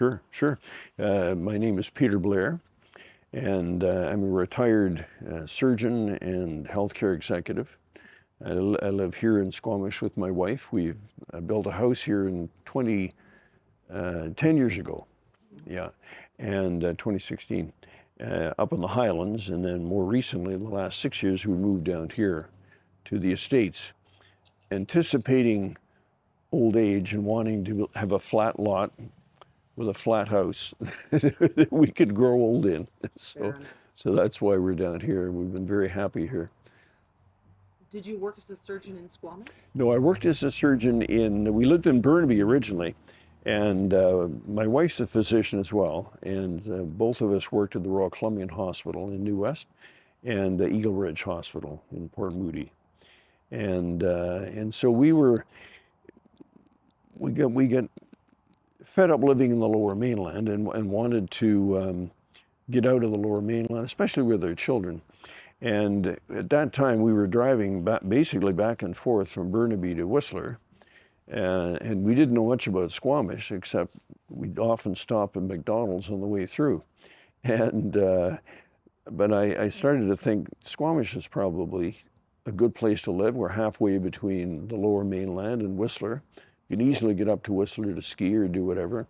Sure, sure. My name is Peter Blair, and I'm a retired surgeon and healthcare executive. I live here in Squamish with my wife. We've built a house here in 10 years ago, yeah, and 2016, up in the Highlands, and then more recently, in the last 6 years, we moved down here to the Estates, anticipating old age and wanting to have a flat lot with a flat house that we could grow old in. So that's why we're down here. We've been very happy here. Did you work as a surgeon in Squamish? No, I worked as a surgeon we lived in Burnaby originally, and my wife's a physician as well, and both of us worked at the Royal Columbian Hospital in New West and the Eagle Ridge Hospital in Port Moody. And so we got fed up living in the Lower Mainland and wanted to get out of the Lower Mainland, especially with our children. And at that time, we were driving basically back and forth from Burnaby to Whistler, and we didn't know much about Squamish, except we'd often stop at McDonald's on the way through. And but I started to think Squamish is probably a good place to live. We're halfway between the Lower Mainland and Whistler. You can easily get up to Whistler to ski or do whatever.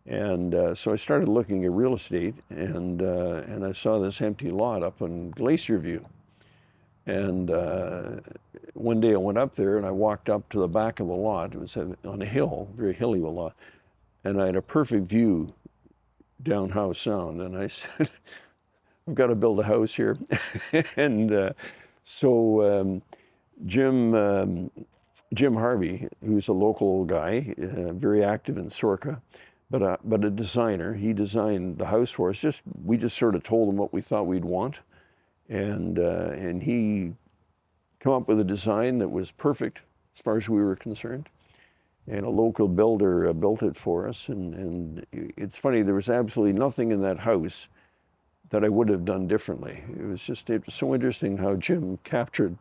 And so I started looking at real estate, and I saw this empty lot up in Glacier View. And one day I went up there and I walked up to the back of the lot. It was on a hill, very hilly lot. And I had a perfect view down Howe Sound. And I said, I've got to build a house here. And so Jim Harvey, who's a local guy, very active in Sorka, but a designer. He designed the house for us. We just sort of told him what we thought we'd want, and he came up with a design that was perfect as far as we were concerned. And a local builder built it for us. And it's funny, there was absolutely nothing in that house that I would have done differently. It was so interesting how Jim captured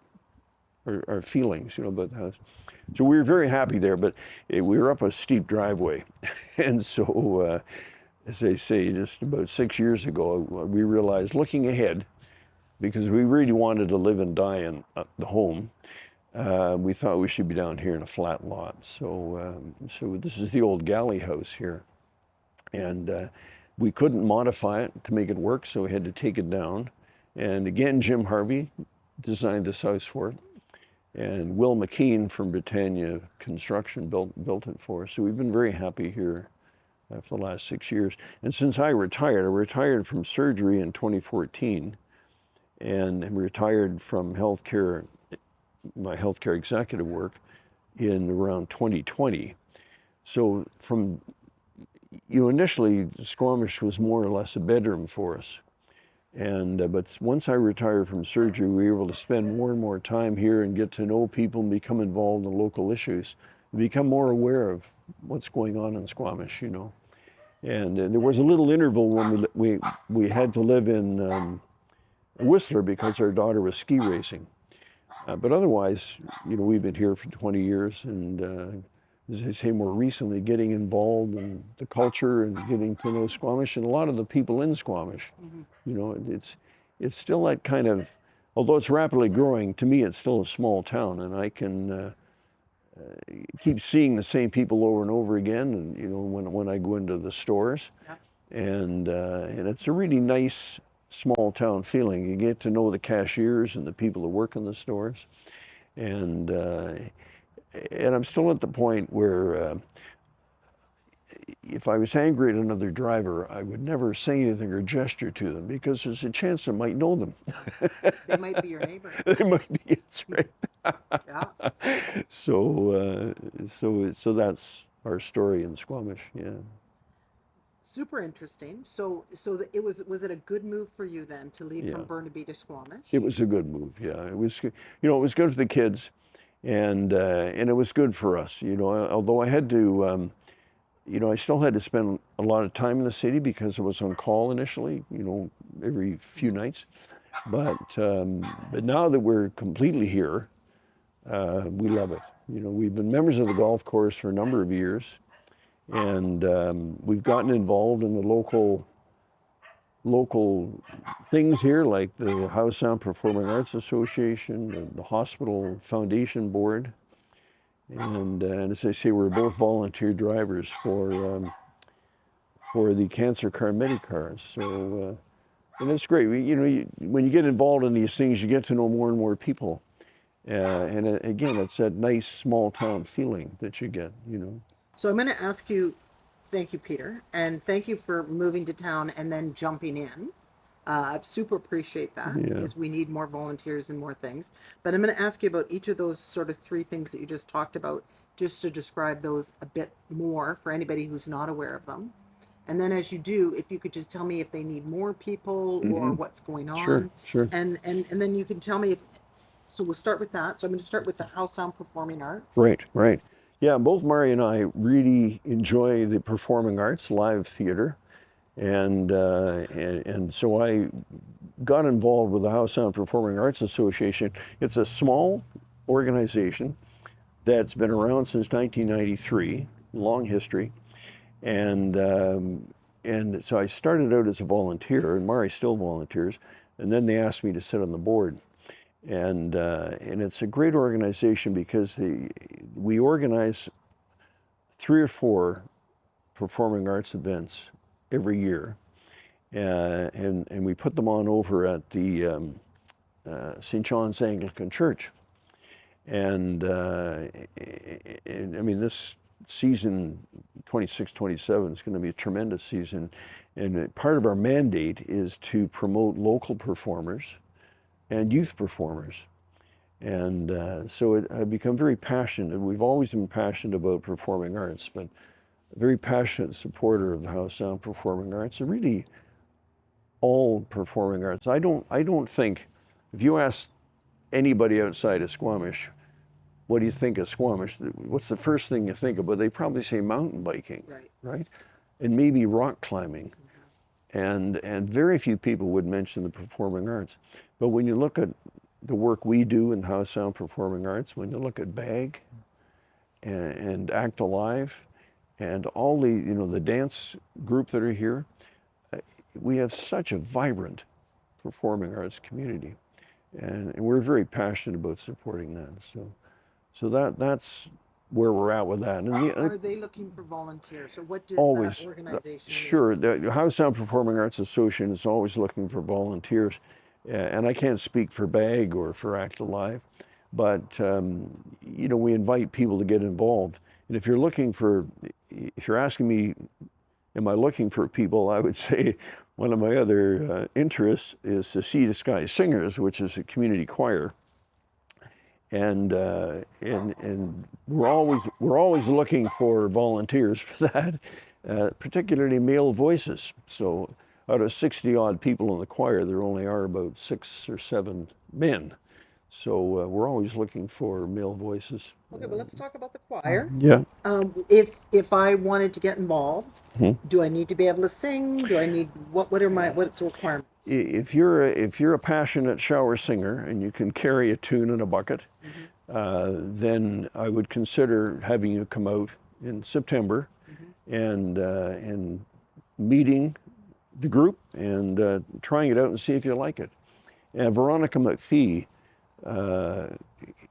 our feelings, about the house. So we were very happy there, but we were up a steep driveway. And so, as they say, just about 6 years ago, we realized, looking ahead, because we really wanted to live and die in the home, we thought we should be down here in a flat lot. So this is the old galley house here. And we couldn't modify it to make it work, so we had to take it down. And again, Jim Harvey designed this house for it. And Will McKean from Britannia Construction built it for us. So we've been very happy here for the last 6 years. And since I retired from surgery in 2014 and retired from healthcare, my healthcare executive work in around 2020. So initially Squamish was more or less a bedroom for us. But once I retired from surgery, we were able to spend more and more time here and get to know people and become involved in local issues, and become more aware of what's going on in Squamish, And there was a little interval when we had to live in Whistler because our daughter was ski racing. But otherwise, we've been here for 20 years, and as I say, more recently, getting involved in the culture and getting to know Squamish and a lot of the people in Squamish. Mm-hmm. It's still that kind of, although it's rapidly growing, to me it's still a small town, and I can keep seeing the same people over and over again. And when I go into the stores, yeah. And it's a really nice small town feeling. You get to know the cashiers and the people that work in the stores, and I'm still at the point where if I was angry at another driver, I would never say anything or gesture to them because there's a chance I might know them. They might be your neighbor. They might be, that's right. Yeah. So that's our story in Squamish, yeah. Super interesting. So was it a good move for you then to leave from Burnaby to Squamish? It was a good move, yeah. It was, it was good for the kids. And it was good for us, although I had to, I still had to spend a lot of time in the city because I was on call initially, every few nights. But now that we're completely here, we love it. We've been members of the golf course for a number of years, And we've gotten involved in the local things here, like the Howe Sound Performing Arts Association, the Hospital Foundation Board. And as I say, we're both volunteer drivers for the cancer car Medi-cars. So, and it's great. When you get involved in these things, you get to know more and more people. And again, it's that nice small town feeling that you get, So I'm going to ask you, thank you, Peter, and thank you for moving to town and then jumping in. I super appreciate that because we need more volunteers and more things. But I'm going to ask you about each of those sort of three things that you just talked about, just to describe those a bit more for anybody who's not aware of them. And then as you do, if you could just tell me if they need more people or what's going on. Sure. And then you can tell me if, so we'll start with that. So I'm going to start with the Howe Sound Performing Arts. Right. Yeah, both Mari and I really enjoy the performing arts, live theater. And so I got involved with the Howe Sound Performing Arts Association. It's a small organization that's been around since 1993, long history. And so I started out as a volunteer, and Mari still volunteers, and then they asked me to sit on the board. And it's a great organization because we organize 3 or 4 performing arts events every year, and we put them on over at the St. John's Anglican Church. And I mean, this season 26-27 is going to be a tremendous season, and part of our mandate is to promote local performers and youth performers. And so I've become very passionate. We've always been passionate about performing arts, but a very passionate supporter of the Howe Sound Performing Arts, and really all performing arts. I don't think, if you ask anybody outside of Squamish, what do you think of Squamish? What's the first thing you think about? They probably say mountain biking, right? And maybe rock climbing. And very few people would mention the performing arts. But when you look at the work we do in Howe Sound Performing Arts, when you look at BAG and Act Alive and all the dance group that are here, we have such a vibrant performing arts community. And we're very passionate about supporting that. So that's where we're at with that. And are they looking for volunteers, or what does that organization Sure. The Howe Sound Performing Arts Association is always looking for volunteers. And I can't speak for BAG or for Act Alive, but we invite people to get involved. And if you're asking me, am I looking for people, I would say one of my other interests is the Sea to Sky Singers, which is a community choir. And we're always looking for volunteers for that, particularly male voices. So out of 60 odd people in the choir, there only are about 6 or 7 men. So we're always looking for male voices. Okay, well, let's talk about the choir. Yeah. If I wanted to get involved, do I need to be able to sing? Do I need what's the requirements? If you're a passionate shower singer and you can carry a tune in a bucket, then I would consider having you come out in September and meeting the group and trying it out and see if you like it. And Veronica McPhee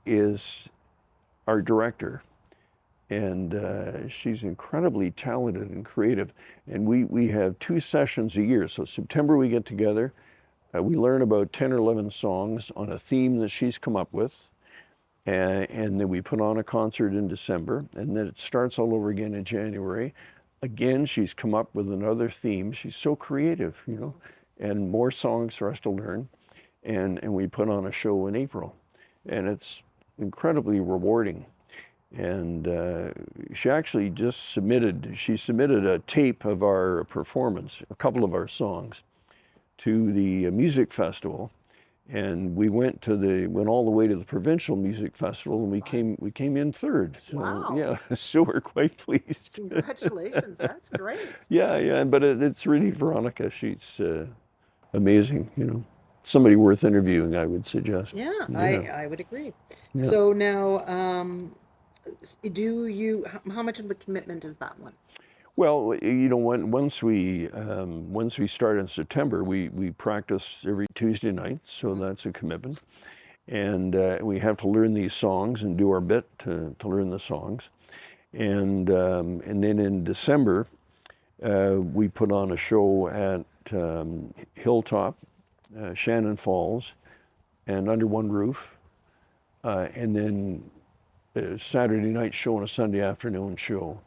is our director, and she's incredibly talented and creative. And we have 2 sessions a year. So September we get together, we learn about 10 or 11 songs on a theme that she's come up with, and then we put on a concert in December, and then it starts all over again in January. Again, she's come up with another theme. She's so creative, and more songs for us to learn. And we put on a show in April, and it's incredibly rewarding. And she actually just submitted a tape of our performance, a couple of our songs, to the music festival. And we went all the way to the provincial music festival, and we came in 3rd. So, wow! Yeah, so we're quite pleased. Congratulations, that's great. Yeah, but it's really Veronica. She's amazing. Somebody worth interviewing, I would suggest. Yeah. I would agree. Yeah. So now, how much of a commitment is that one? Well, you know, once we start in September, we practice every Tuesday night, so that's a commitment, and we have to learn these songs and do our bit to learn the songs, and then in December, we put on a show at Hilltop, Shannon Falls, and Under One Roof, and then a Saturday night show and a Sunday afternoon show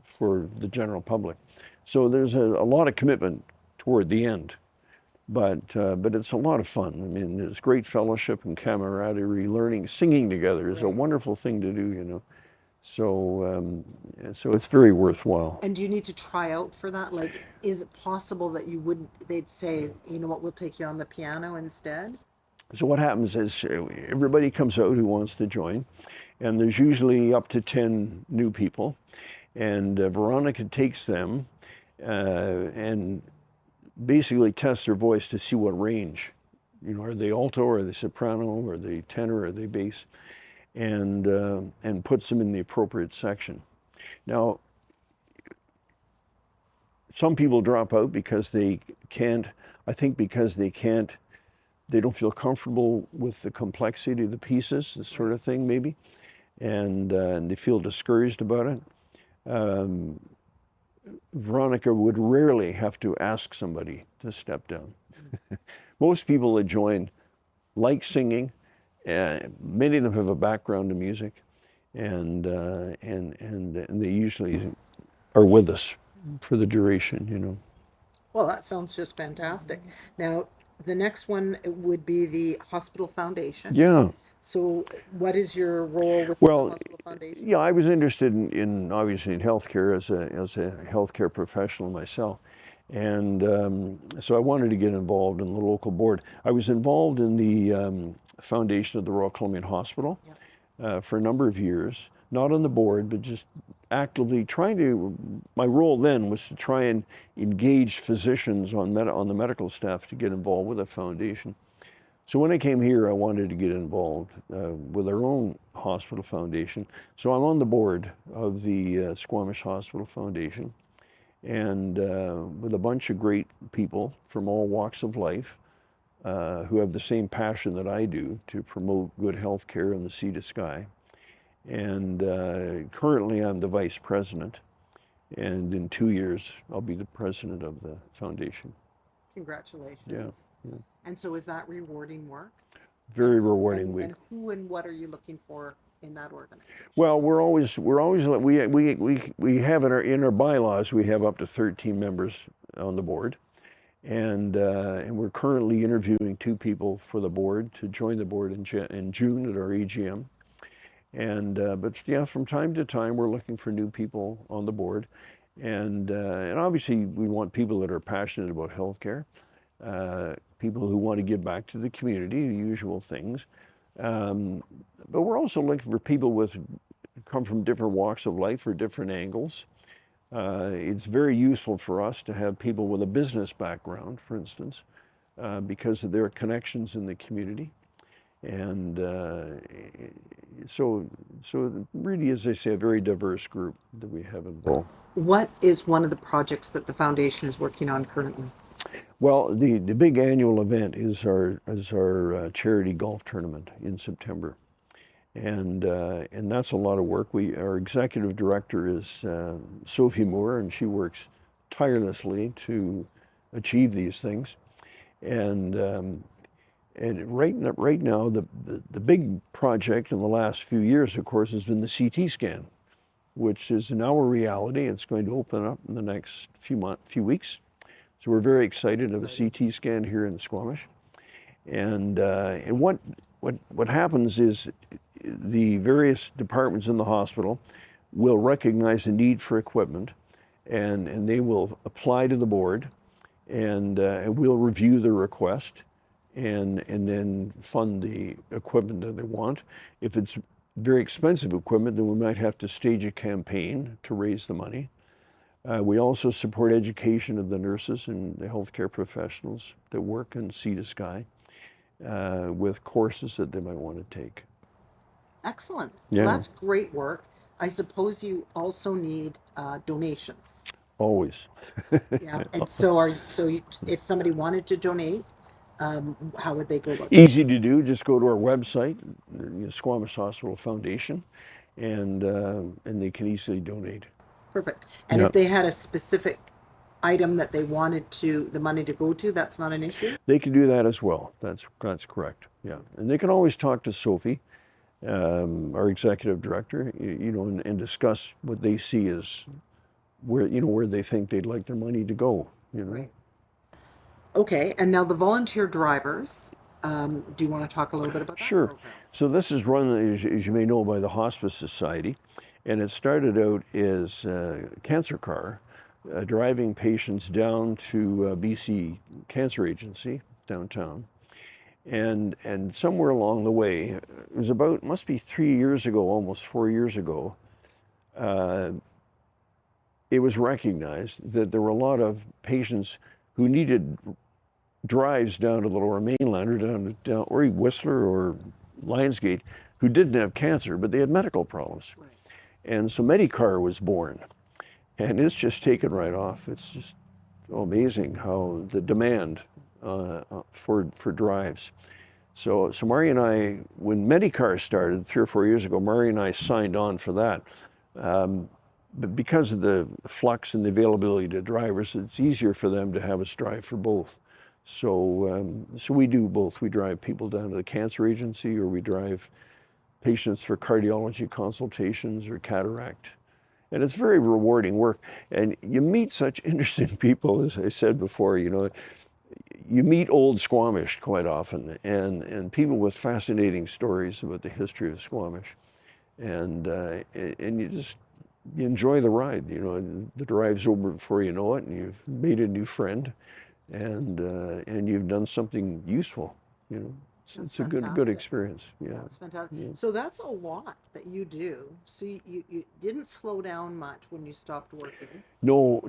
for the general public. So there's a lot of commitment toward the end, but it's a lot of fun. I mean, there's great fellowship and camaraderie. Learning, singing together is a wonderful thing to do, you know. So so it's very worthwhile. And do you need to try out for that? Like, is it possible that you wouldn't, they'd say, you know what, we'll take you on the piano instead? So what happens is everybody comes out who wants to join, and there's usually up to 10 new people. And Veronica takes them and basically tests their voice to see what range. You know, are they alto, or are they soprano, or are they tenor, or are they bass? And puts them in the appropriate section. Now, some people drop out because they can't, I think because they don't feel comfortable with the complexity of the pieces, this sort of thing maybe, and they feel discouraged about it. Veronica would rarely have to ask somebody to step down. Most people that join like singing, many of them have a background in music, and they usually are with us for the duration, you know. Well, that sounds just fantastic. Now, the next one would be the Hospital Foundation. Yeah. So what is your role with the Well, Hospital Foundation? yeah, I was interested in obviously in healthcare as a healthcare professional myself, and so I wanted to get involved in the local board. I was involved in the foundation of the Royal Columbian Hospital for a number of years, not on the board, but just actively trying to. My role then was to try and engage physicians on the medical staff to get involved with the foundation. So when I came here, I wanted to get involved with our own hospital foundation. So I'm on the board of the Squamish Hospital Foundation, and with a bunch of great people from all walks of life who have the same passion that I do to promote good health care in the Sea to Sky. And currently I'm the vice president, and in 2 years I'll be the president of the foundation. Congratulations. Yeah. And so is that rewarding work? Very rewarding week. And who and what are you looking for in that organization? Well, we have in our bylaws, we have up to 13 members on the board, and we're currently interviewing 2 people for the board to join the board in June at our AGM. And but yeah, from time to time we're looking for new people on the board, and obviously we want people that are passionate about healthcare. People who want to give back to the community, the usual things. But we're also looking for people come from different walks of life or different angles. It's very useful for us to have people with a business background, for instance, because of their connections in the community. And so really, as I say, a very diverse group that we have involved. What is one of the projects that the foundation is working on currently? Well, the big annual event is our charity golf tournament in September, and that's a lot of work. Our executive director is Sophie Moore, and she works tirelessly to achieve these things. And right now, the big project in the last few years, of course, has been the CT scan, which is now a reality. It's going to open up in the next few weeks. So we're very excited to have a CT scan here in Squamish. And what happens is the various departments in the hospital will recognize the need for equipment, and they will apply to the board, and we'll review the request, and then fund the equipment that they want. If it's very expensive equipment, then we might have to stage a campaign to raise the money. We also support education of the nurses and the healthcare professionals that work in Sea to Sky with courses that they might want to take. Excellent. So that's great work. I suppose you also need donations. always. Yeah. And so if somebody wanted to donate, how would they go about that? Easy to do. Just go to our website, Squamish Hospital Foundation, and they can easily donate. Perfect. And Yeah, if they had a specific item that they wanted the money to go to, that's not an issue? they can do that as well. That's correct. Yeah, and they can always talk to Sophie, our executive director, and discuss what they see as where they think they'd like their money to go. Right. Okay. And now the volunteer drivers, do you want to talk a little bit about that Sure. program? So this is run, as you may know, by the Hospice Society, and it started out as a cancer car, driving patients down to BC Cancer Agency downtown, and somewhere along the way, it was must be 3 years ago, almost 4 years ago, it was recognized that there were a lot of patients who needed drives down to the Lower Mainland or down or Whistler or Lionsgate who didn't have cancer, but they had medical problems. Right. And so Medi-car was born, and it's just taken right off. It's just amazing how the demand for drives. So Mari and I, when Medi-car started 3 or 4 years ago, Mari and I signed on for that. But because of the flux and the availability to drivers, it's easier for them to have us drive for both. So we do both. We drive people down to the cancer agency, or we drive patients for cardiology consultations or cataract. And it's very rewarding work. And you meet such interesting people, as I said before, you meet old Squamish quite often, and people with fascinating stories about the history of Squamish. And you enjoy the ride. The drive's over before you know it, and you've made a new friend, and you've done something useful. It's a good experience. Yeah, that's fantastic. Yeah. So that's a lot that you do. So you didn't slow down much when you stopped working. No,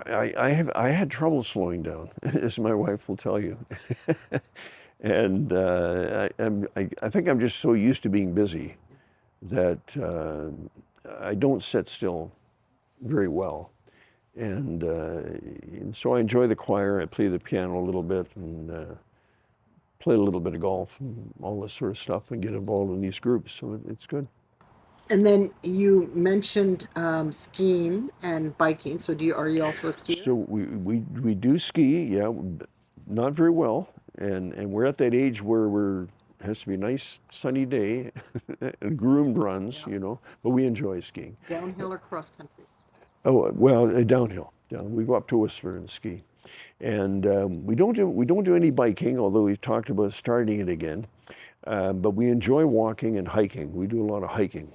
I had trouble slowing down, as my wife will tell you. And I think I'm just so used to being busy that I don't sit still very well. And so I enjoy the choir. I play the piano a little bit, and play a little bit of golf and all this sort of stuff, and get involved in these groups. So it's good. And then you mentioned skiing and biking. So are you also a skier? So we do ski, yeah, not very well, and we're at that age where has to be a nice sunny day and groomed runs, but we enjoy skiing. Downhill or cross country? Oh, well, downhill. We go up to Whistler and ski, and we don't do any biking, although we've talked about starting it again. But we enjoy walking and hiking. We do a lot of hiking.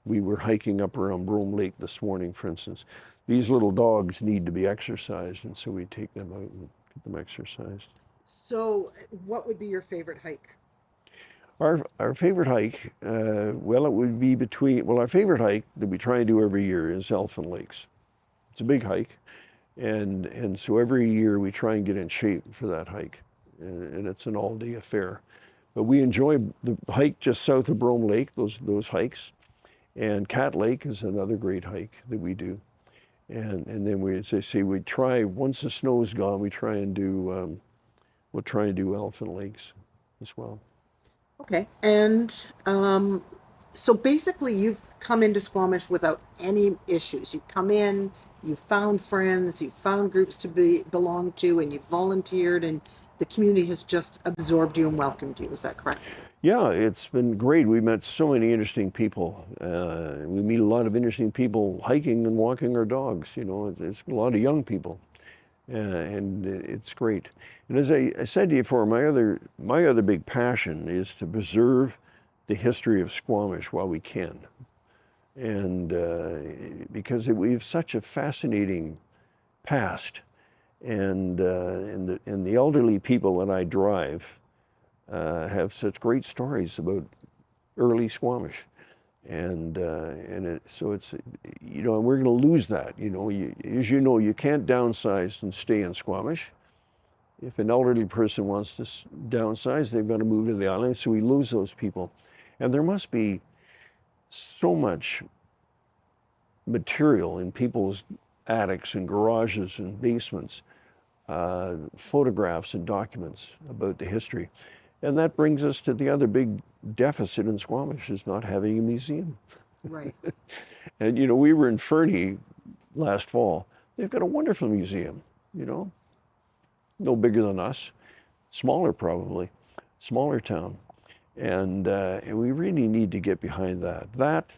We were hiking up around Brome Lake this morning, for instance. These little dogs need to be exercised, and so we take them out and get them exercised. So, what would be your favorite hike? Our favorite hike, it would be our favorite hike that we try and do every year is Elephant Lakes. It's a big hike, and so every year we try and get in shape for that hike, and it's an all-day affair. But we enjoy the hike just south of Brome Lake, those hikes, and Cat Lake is another great hike that we do. And then as I say, we try, once the snow's gone, we'll try and do Elephant Lakes as well. Okay. And so basically you've come into Squamish without any issues. You come in, you found friends, you found groups to belong to, and you volunteered, and the community has just absorbed you and welcomed you. Is that correct? Yeah, it's been great. We met so many interesting people. We meet a lot of interesting people hiking and walking our dogs. It's a lot of young people, and it's great. And as I said to you before, my other big passion is to preserve the history of Squamish while we can, and because we have such a fascinating past, and the elderly people that I drive have such great stories about early Squamish, and so it's and we're going to lose that. As you can't downsize and stay in Squamish. If an elderly person wants to downsize, they've got to move to the island. So we lose those people, and there must be so much material in people's attics and garages and basements, photographs and documents about the history. And that brings us to the other big deficit in Squamish, is not having a museum. Right. And, you know, we were in Fernie last fall. They've got a wonderful museum, you know, no bigger than us, smaller probably, smaller town. And we really need to get behind that. That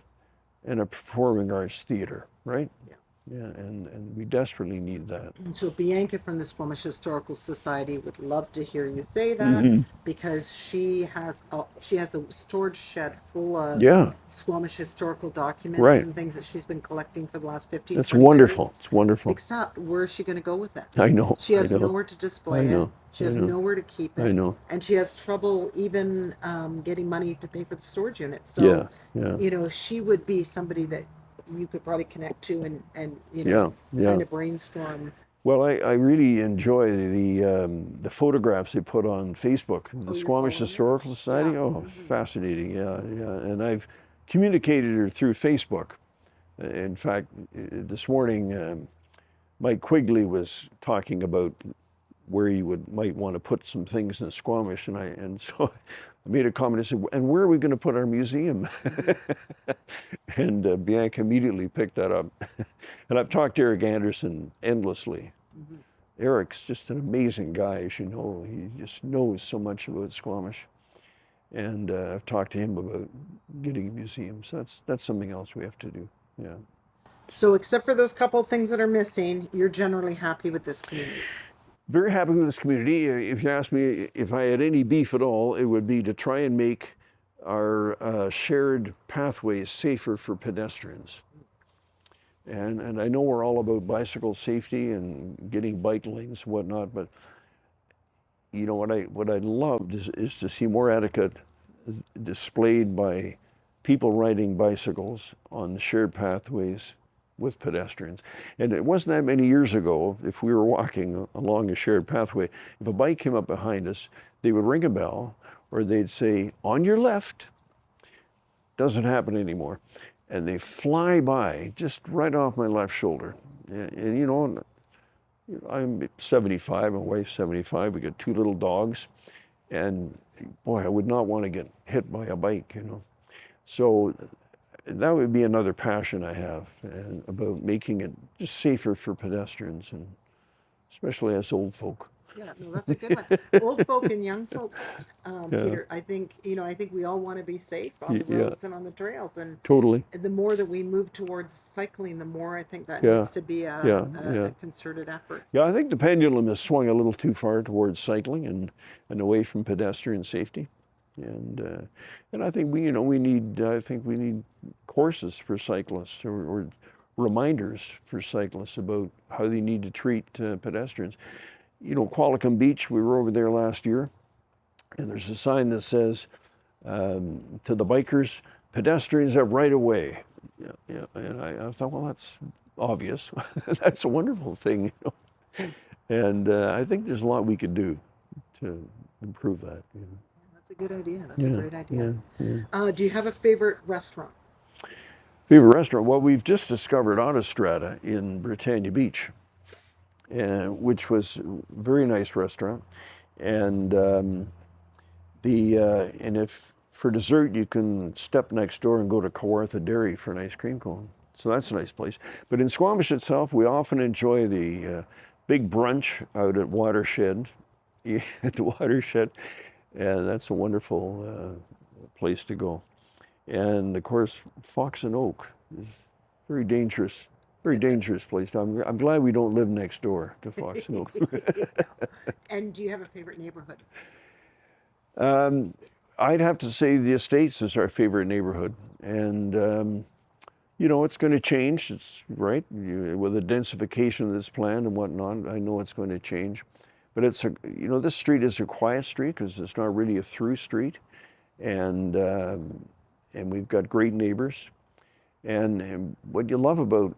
and a performing arts theater, right? Yeah. Yeah, and we desperately need that. So Bianca from the Squamish Historical Society would love to hear you say that, because she has a storage shed full of Yeah, Squamish historical documents right. and things that she's been collecting for the last 15, That's 20 wonderful. years. It's wonderful. Except, where is she going to go with it? I know. She has I know. nowhere to I display it. know. She I has know. nowhere to keep it. I know. And she has trouble even getting money to pay for the storage unit. So, Yeah, yeah, you know, she would be somebody that you could probably connect to and you know, yeah. kind of brainstorm. Well, I really enjoy the photographs they put on Facebook. The Oh, you're Squamish following Historical Society. Yeah. Oh, fascinating. Yeah, yeah. And I've communicated her through Facebook. In fact, this morning, Mike Quigley was talking about where you might want to put some things in Squamish, and so I made a comment. I said, "And where are we going to put our museum?" And Bianca immediately picked that up. And I've talked to Eric Anderson endlessly. Eric's just an amazing guy, as you know. He just knows so much about Squamish. And I've talked to him about getting a museum. So that's something else we have to do. Yeah. So, except for those couple of things that are missing, you're generally happy with this community. Very happy with this community. If you ask me if I had any beef at all, it would be to try and make our shared pathways safer for pedestrians. And I know we're all about bicycle safety and getting bike lanes and whatnot, but you know what I'd love is to see more etiquette displayed by people riding bicycles on the shared pathways with pedestrians. And it wasn't that many years ago, if we were walking along a shared pathway, if a bike came up behind us, they would ring a bell or they'd say, "On your left." Doesn't happen anymore. And they fly by just right off my left shoulder. And you know, I'm 75, my wife's 75, we got 2 little dogs. And boy, I would not want to get hit by a bike, you know. So that would be another passion I have, and about making it just safer for pedestrians, and especially us old folk. Yeah, no, that's a good one. Old folk and young folk, Peter. I think we all want to be safe on the roads and on the trails, and totally. the more that we move towards cycling, the more I think that Yeah. needs to be a concerted effort. Yeah, I think the pendulum has swung a little too far towards cycling and away from pedestrian safety, and I think we need courses for cyclists, or reminders for cyclists about how they need to treat pedestrians. You know, Qualicum Beach, we were over there last year, and there's a sign that says, to the bikers, pedestrians have right of way. Yeah. And I thought, well, that's obvious. That's a wonderful thing, you know. And I think there's a lot we could do to improve that. You know. That's a good idea. That's a great idea. Yeah. Do you have a favorite restaurant? Favorite restaurant? Well, we've just discovered Autostrada in Britannia Beach, which was a very nice restaurant. And and if for dessert, you can step next door and go to Kawartha Dairy for an ice cream cone. So that's a nice place. But in Squamish itself, we often enjoy the big brunch out at Watershed, at the Watershed. And that's a wonderful place to go. And of course, Fox and Oak is very dangerous place. I'm glad we don't live next door to Fox and Oak. And do you have a favorite neighborhood? I'd have to say the Estates is our favorite neighborhood. And, you know, it's going to change. It's right with the densification of this plan and whatnot. I know it's going to change. But this street is a quiet street because it's not really a through street. And we've got great neighbors. And what you love about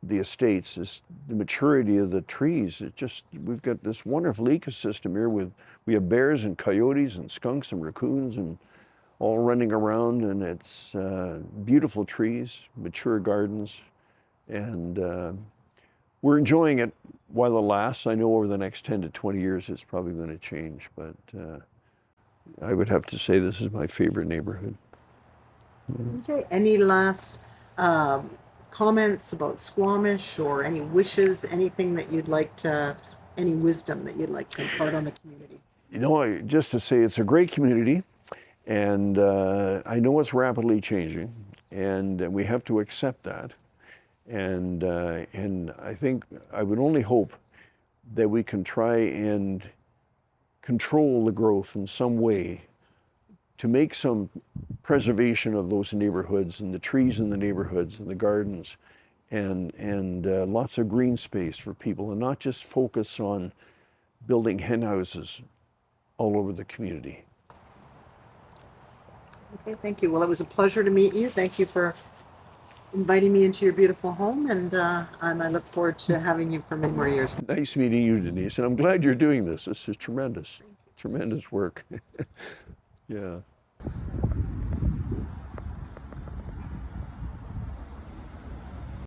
the Estates is the maturity of the trees. We've got this wonderful ecosystem here we have bears and coyotes and skunks and raccoons and all running around, and it's beautiful trees, mature gardens, and we're enjoying it while it lasts. I know over the next 10 to 20 years it's probably going to change, but I would have to say this is my favorite neighborhood. Okay, any last comments about Squamish, or any wishes, anything that you'd like to, any wisdom that you'd like to impart on the community? You know, just to say it's a great community, and I know it's rapidly changing, and we have to accept that. And I think I would only hope that we can try and control the growth in some way to make some preservation of those neighborhoods and the trees in the neighborhoods and the gardens, and lots of green space for people, and not just focus on building hen houses all over the community. Okay, thank you. Well, it was a pleasure to meet you. Thank you for inviting me into your beautiful home, and I look forward to having you for many more years. Nice meeting you, Denise, and I'm glad you're doing this. This is tremendous, tremendous work. Yeah.